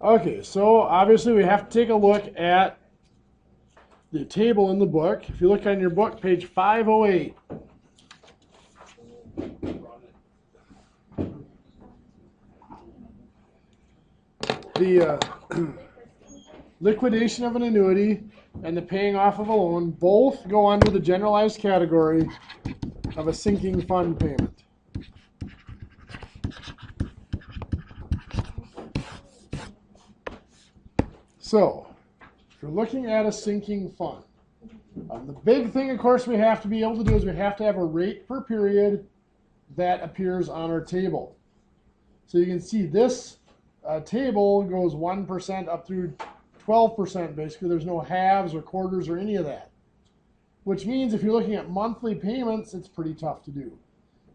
Okay, so obviously we have to take a look at the table in the book. If you look on your book, page 508. The liquidation of an annuity and the paying off of a loan both go under the generalized category of a sinking fund payment. So, if you're looking at a sinking fund, the big thing, of course, we have to be able to do is we have to have a rate per period that appears on our table. So you can see this table goes 1% up through 12%, basically. There's no halves or quarters or any of that. Which means if you're looking at monthly payments, it's pretty tough to do.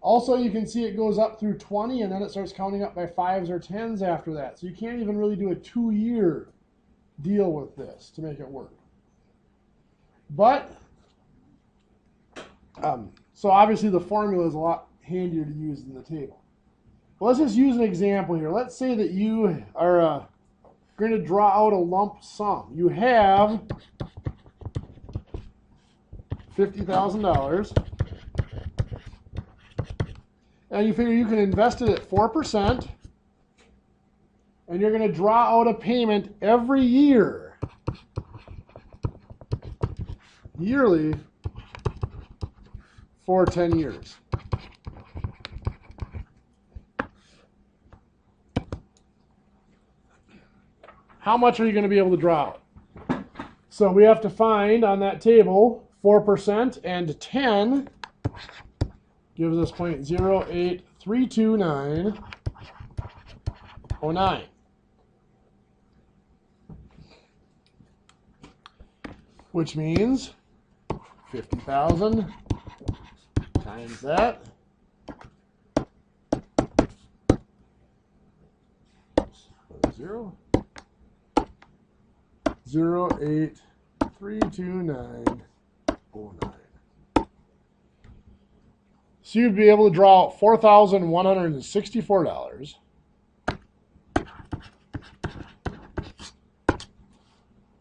Also, you can see it goes up through 20, and then it starts counting up by 5s or 10s after that. So you can't even really do a 2-year deal with this to make it work. But, so obviously the formula is a lot handier to use than the table. Well, let's just use an example here. Let's say that you are going to draw out a lump sum. You have $50,000, and you figure you can invest it at 4%, and you're going to draw out a payment every year, yearly, for 10 years. How much are you going to be able to draw out? So we have to find on that table 4% and 10 gives us 0.0832909. Which means 50,000 times that. Zero. 0.0832909. So you'd be able to draw out $4,164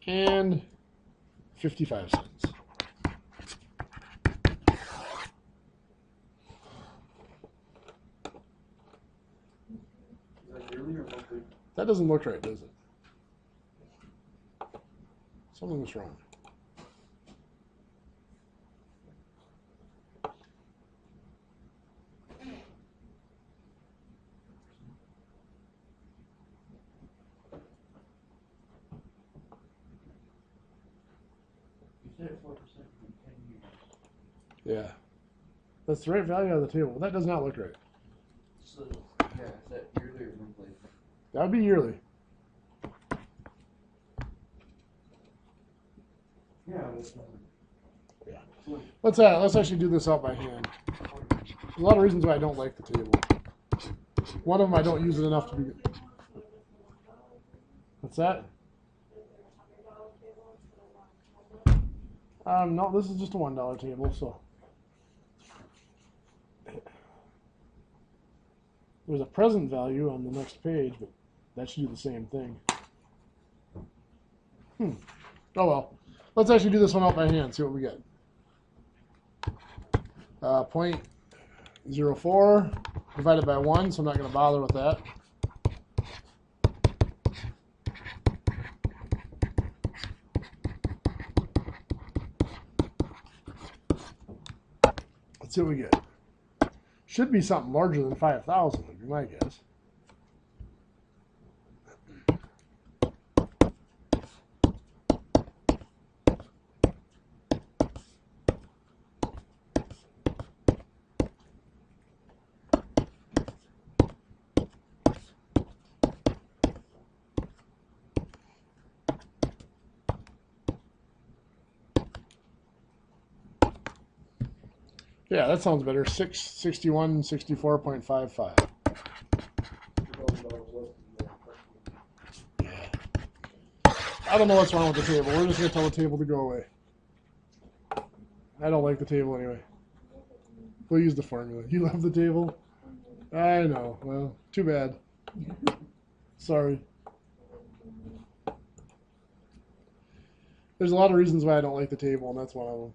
and 55 cents. That doesn't look right, does it? Something's wrong. You said 4% from 10 years. Yeah. That's the right value of the table. That does not look right. So, yeah, is that yearly or monthly? That would be yearly. Yeah. Yeah. Let's actually do this out by hand. There's a lot of reasons why I don't like the table. One of them, I don't use it enough to be good. What's that? No, this is just a $1 table, so. There's a present value on the next page, but that should do the same thing. Oh well. Let's actually do this one out by hand, see what we get. 0.04 divided by 1, so I'm not going to bother with that. Let's see what we get. Should be something larger than 5,000, would be my guess. Yeah, that sounds better. 661.64.55. I don't know what's wrong with the table. We're just going to tell the table to go away. I don't like the table anyway. We'll use the formula. You love the table? I know. Well, too bad. Sorry. There's a lot of reasons why I don't like the table, and that's one of them.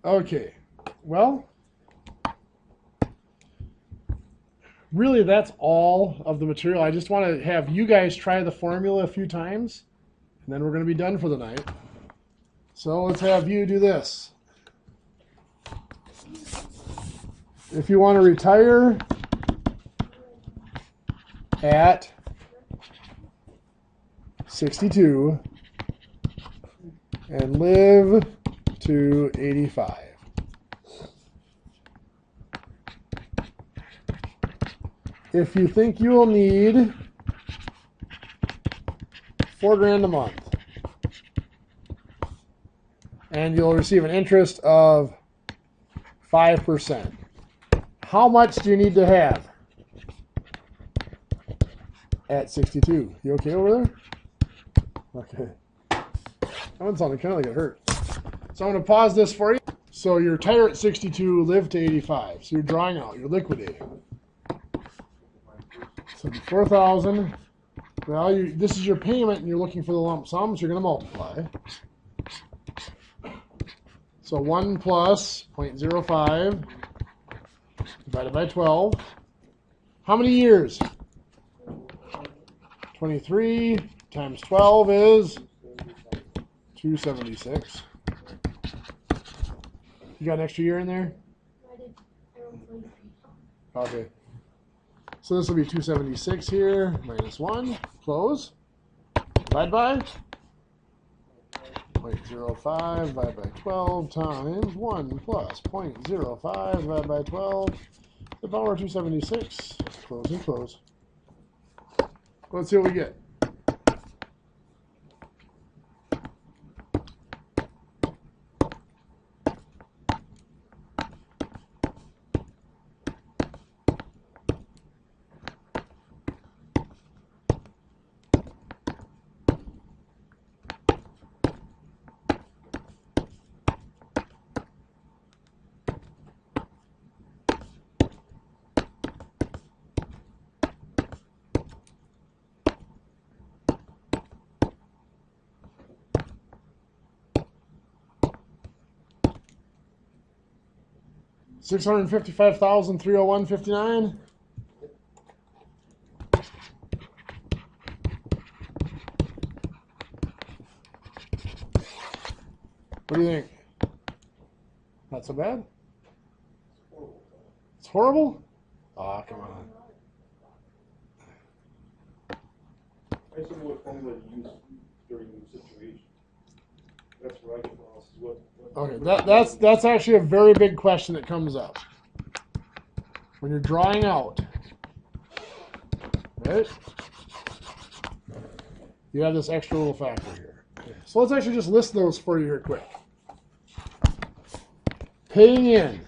Okay, well, really that's all of the material. I just want to have you guys try the formula a few times, and then we're going to be done for the night. So let's have you do this. If you want to retire at 62 and live to 85. If you think you will need $4,000 a month and you'll receive an interest of 5%, how much do you need to have at 62? You okay over there? Okay. That one sounded kind of like it hurt. So I'm going to pause this for you. So you retire at 62, live to 85. So you're drawing out, you're liquidating. So 4,000. Well, this is your payment, and you're looking for the lump sum, so you're going to multiply. So 1 plus 0.05 divided by 12. How many years? 23 times 12 is 276. You got an extra year in there? Okay. So this will be 276 here, minus 1, close. Divide by 0.05 divided by 12 times 1 plus 0.05 divided by 12. The power of 276. Close and close. Let's see what we get. $655,301.59. What do you think? Not so bad? It's horrible? Aw, come on. I just don't know what formula to use during the situation. That's where I get lost. Okay, that's actually a very big question that comes up. When you're drawing out, right? You have this extra little factor here. Okay. So let's actually just list those for you here quick. Paying in.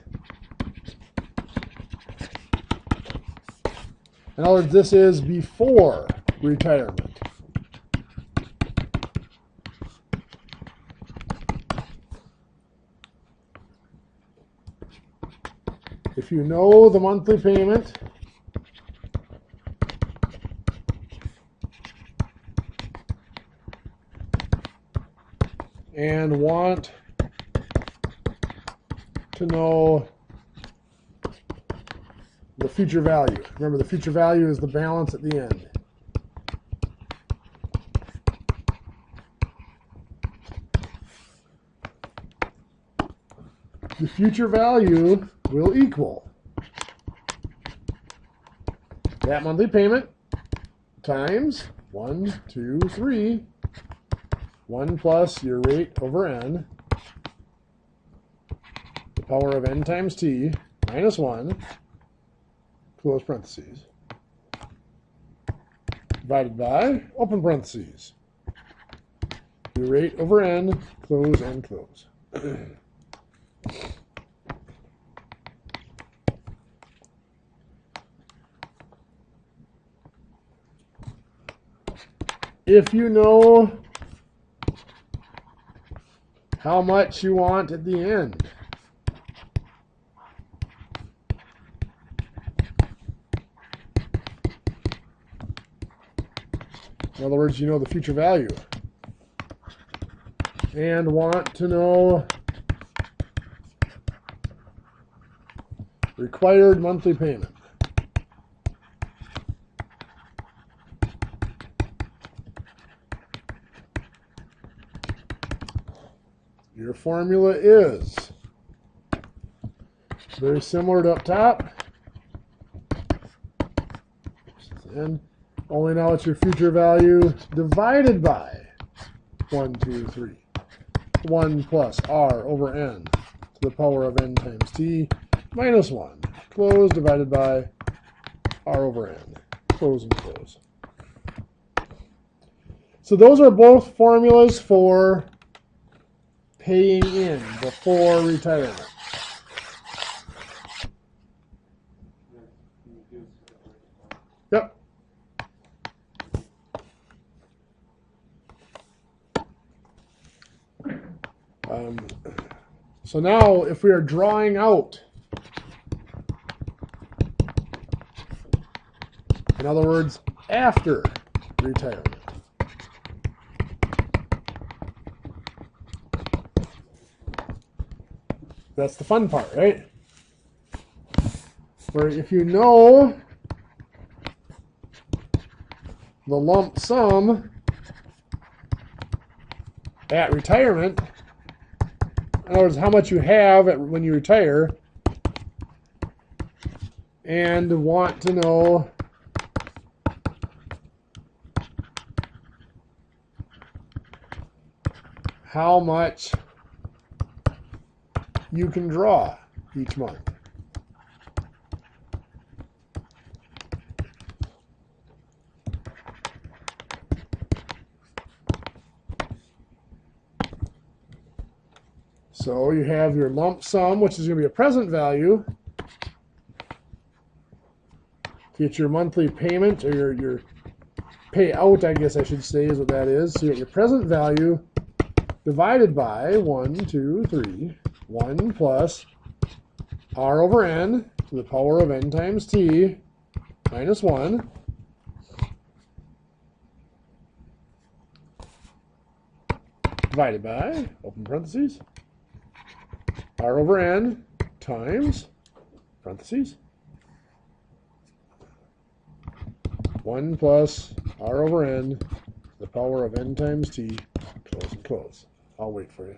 In other words, this is before retirement. If you know the monthly payment, and want to know the future value. Remember, the future value is the balance at the end. The future value will equal that monthly payment times 1, 2, 3, 1 plus your rate over n, the power of n times t, minus 1, close parentheses, divided by, open parentheses, your rate over n, close and close. If you know how much you want at the end, In other words, you know the future value. And want to know required monthly payment. Your formula is very similar to up top. And only now it's your future value divided by 1, 2, 3. 1 plus r over n to the power of n times t minus 1. Close divided by r over n. Close and close. So those are both formulas for paying in before retirement. Yep. So now if we are drawing out, in other words, after retirement, that's the fun part, right? Where if you know the lump sum at retirement, in other words, how much you have when you retire, and want to know how much you can draw each month. So you have your lump sum, which is going to be a present value. Get your monthly payment, or your payout, I guess I should say, is what that is. So you get your present value divided by 1, 2, 3, 1 plus r over n to the power of n times t minus 1. Divided by, open parentheses, r over n times, parentheses, 1 plus r over n to the power of n times t, close and close. I'll wait for you.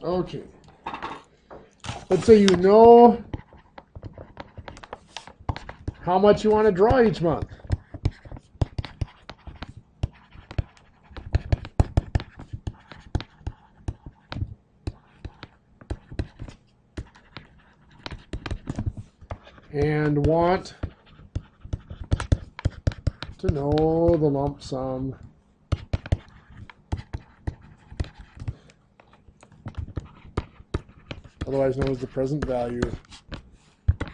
Okay. Let's say you know how much you want to draw each month. And want to know the lump sum otherwise known as the present value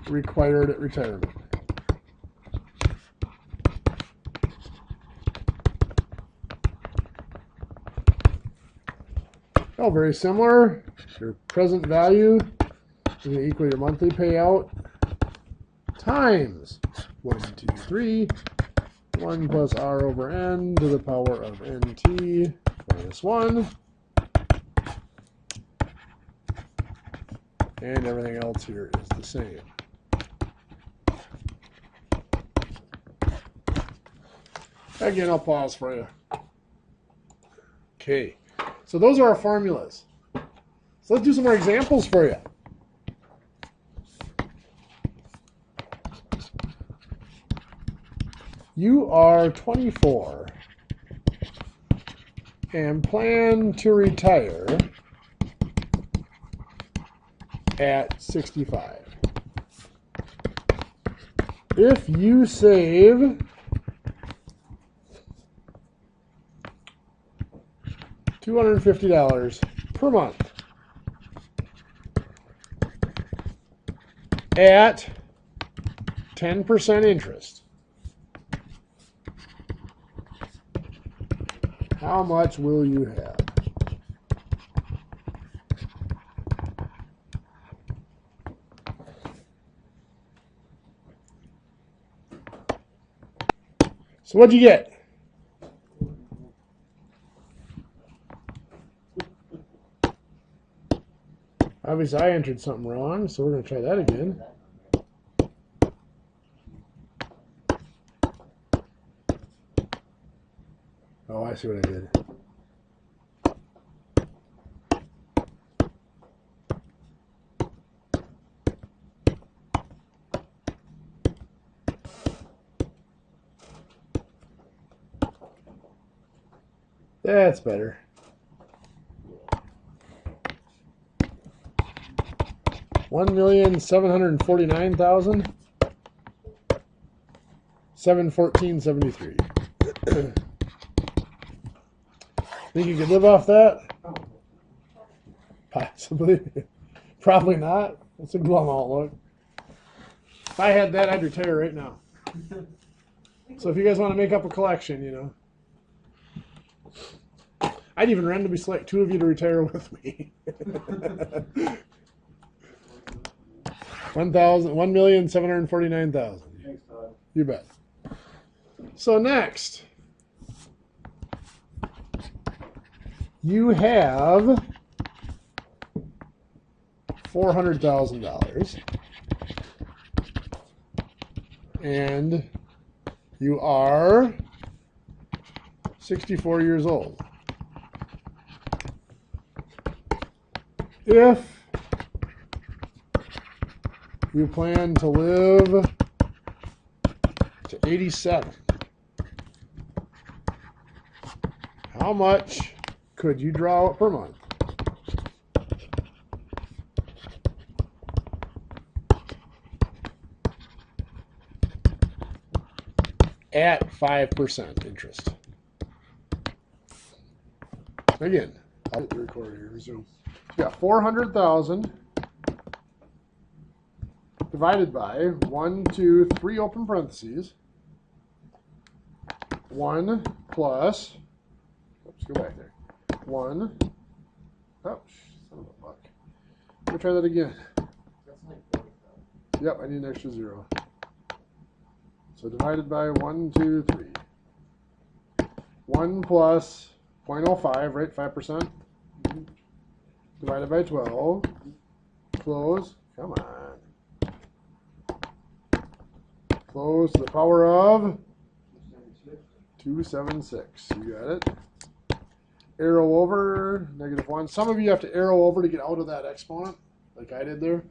required at retirement. Oh, very similar. Your present value is going to equal your monthly payout times 1, 2, 3, 1 plus r over n to the power of nt minus 1. And everything else here is the same. Again, I'll pause for you. Okay, so those are our formulas. So let's do some more examples for you. You are 24 and plan to retire at 65. If you save $250 per month at 10% interest, how much will you have? So what'd you get? Obviously, I entered something wrong, so we're going to try that again. Oh, I see what I did. That's better. $1,749,714.73. Think you could live off that? Possibly. Probably not. That's a glum outlook. If I had that, I'd retire right now. So if you guys want to make up a collection, you know. I'd even randomly select two of you to retire with me. 1,749,000. Thanks, Todd. You bet. So next, you have $400,000, and you are 64 years old. If you plan to live to 87, how much could you draw out per month? At 5% interest. Again, I'll hit the recorder here, resume. You got 400,000 divided by 1, 2, 3 open parentheses. 1 plus, oops, go back there. 1, oh, son of a buck. Let me try that again. Yep, I need an extra 0. So divided by 1, 2, 3. 1 plus 0.05, right? 5%. Divided by 12. Close. Come on. Close to the power of 276. You got it. Arrow over, -1. Some of you have to arrow over to get out of that exponent, like I did there.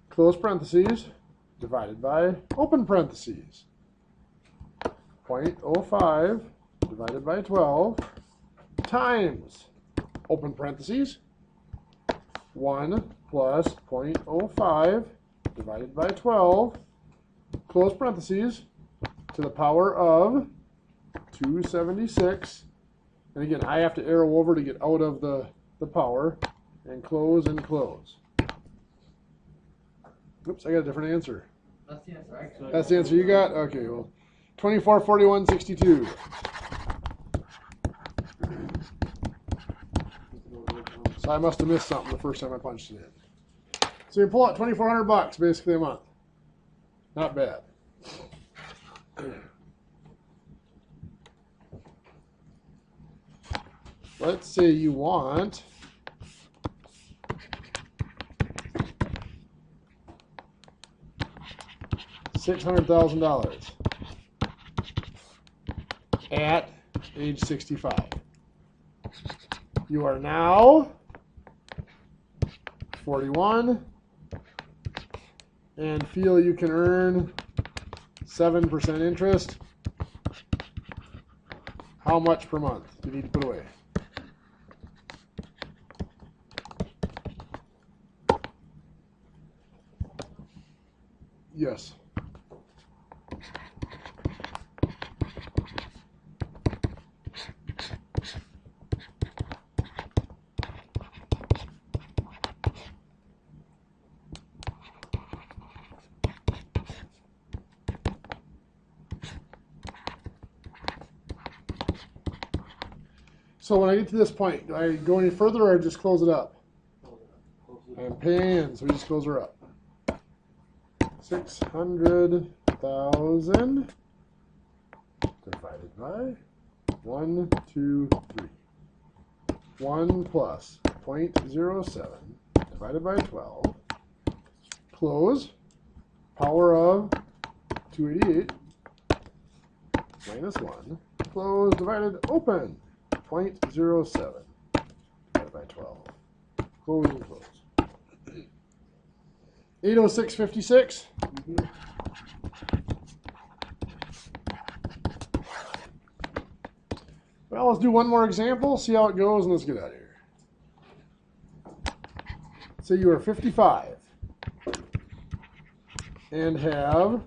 Close parentheses. Divided by open parentheses. 0.05 divided by 12 times open parentheses 1 plus 0.05 divided by 12 close parentheses to the power of 276. And again, I have to arrow over to get out of the power and close and close. Oops, I got a different answer. That's the answer I got. That's the answer you got? Okay, well, 2441.62. So I must have missed something the first time I punched it in. So you pull out $2,400 basically a month. Not bad. Let's say you want $600,000 at age 65. You are now 41 and feel you can earn 7% interest. How much per month do you need to put away? Yes. So when I get to this point, do I go any further or just close it up? I'm paying, so we just close her up. 600,000 divided by 1, 2, 3. 1 plus 0.07 divided by 12. Close. Power of 288 minus 1. Close divided open. 0.07 divided by 12. Close and close. 806.56. Well, let's do one more example, see how it goes, and let's get out of here. Say you are 55 and have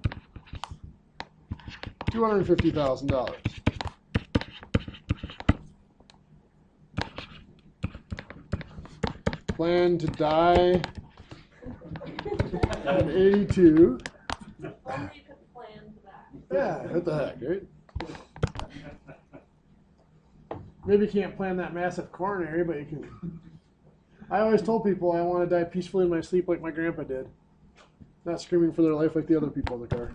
$250,000. Plan to die at 82. Only you could plan for that. Yeah, what the heck, right? Maybe you can't plan that massive coronary, but you can. I always told people I want to die peacefully in my sleep like my grandpa did. Not screaming for their life like the other people in the car.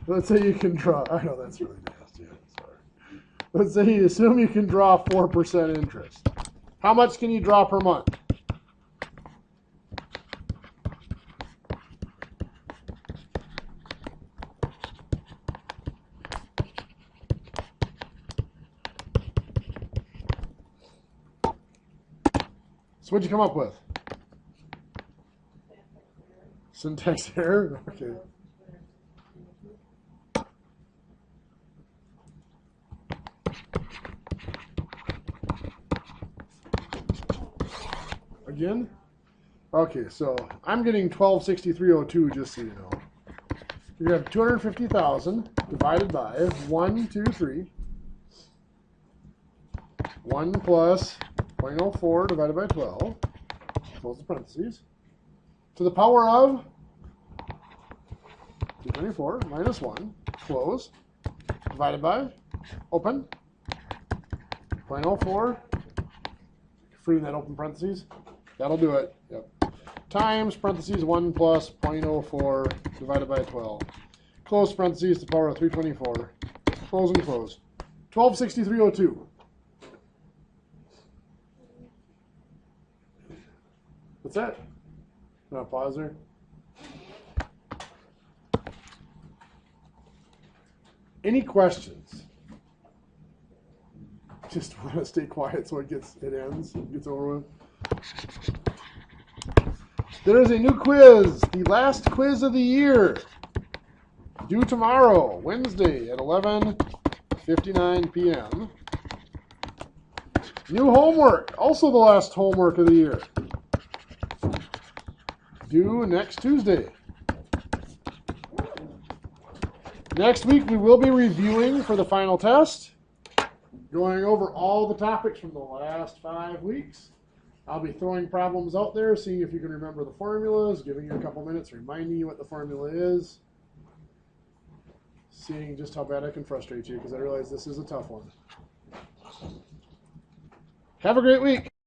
Let's say you can draw. I know that's really nasty. I'm sorry. Let's say you assume you can draw 4% interest. How much can you draw per month? So what'd you come up with? Syntax error? Okay. Again? Okay, so I'm getting 1263.02, just so you know. You have 250,000 divided by 1, 2, 3. 1 plus 0.04 divided by 12. Close the parentheses. To the power of 224 minus 1. Close. Divided by. Open. 0.04. Freeing that open parentheses. That'll do it. Yep. Times parentheses 1 plus 0.04 divided by 12. Close parentheses to the power of 324. Close and close. 1263.02. What's that? I'm gonna pause there. Any questions? Just want to stay quiet so it ends, gets over with. There is a new quiz, the last quiz of the year, due tomorrow, Wednesday at 11:59 p.m. New homework, also the last homework of the year, due next Tuesday. Next week we will be reviewing for the final test, going over all the topics from the last 5 weeks. I'll be throwing problems out there, seeing if you can remember the formulas, giving you a couple minutes, reminding you what the formula is, seeing just how bad I can frustrate you, because I realize this is a tough one. Have a great week.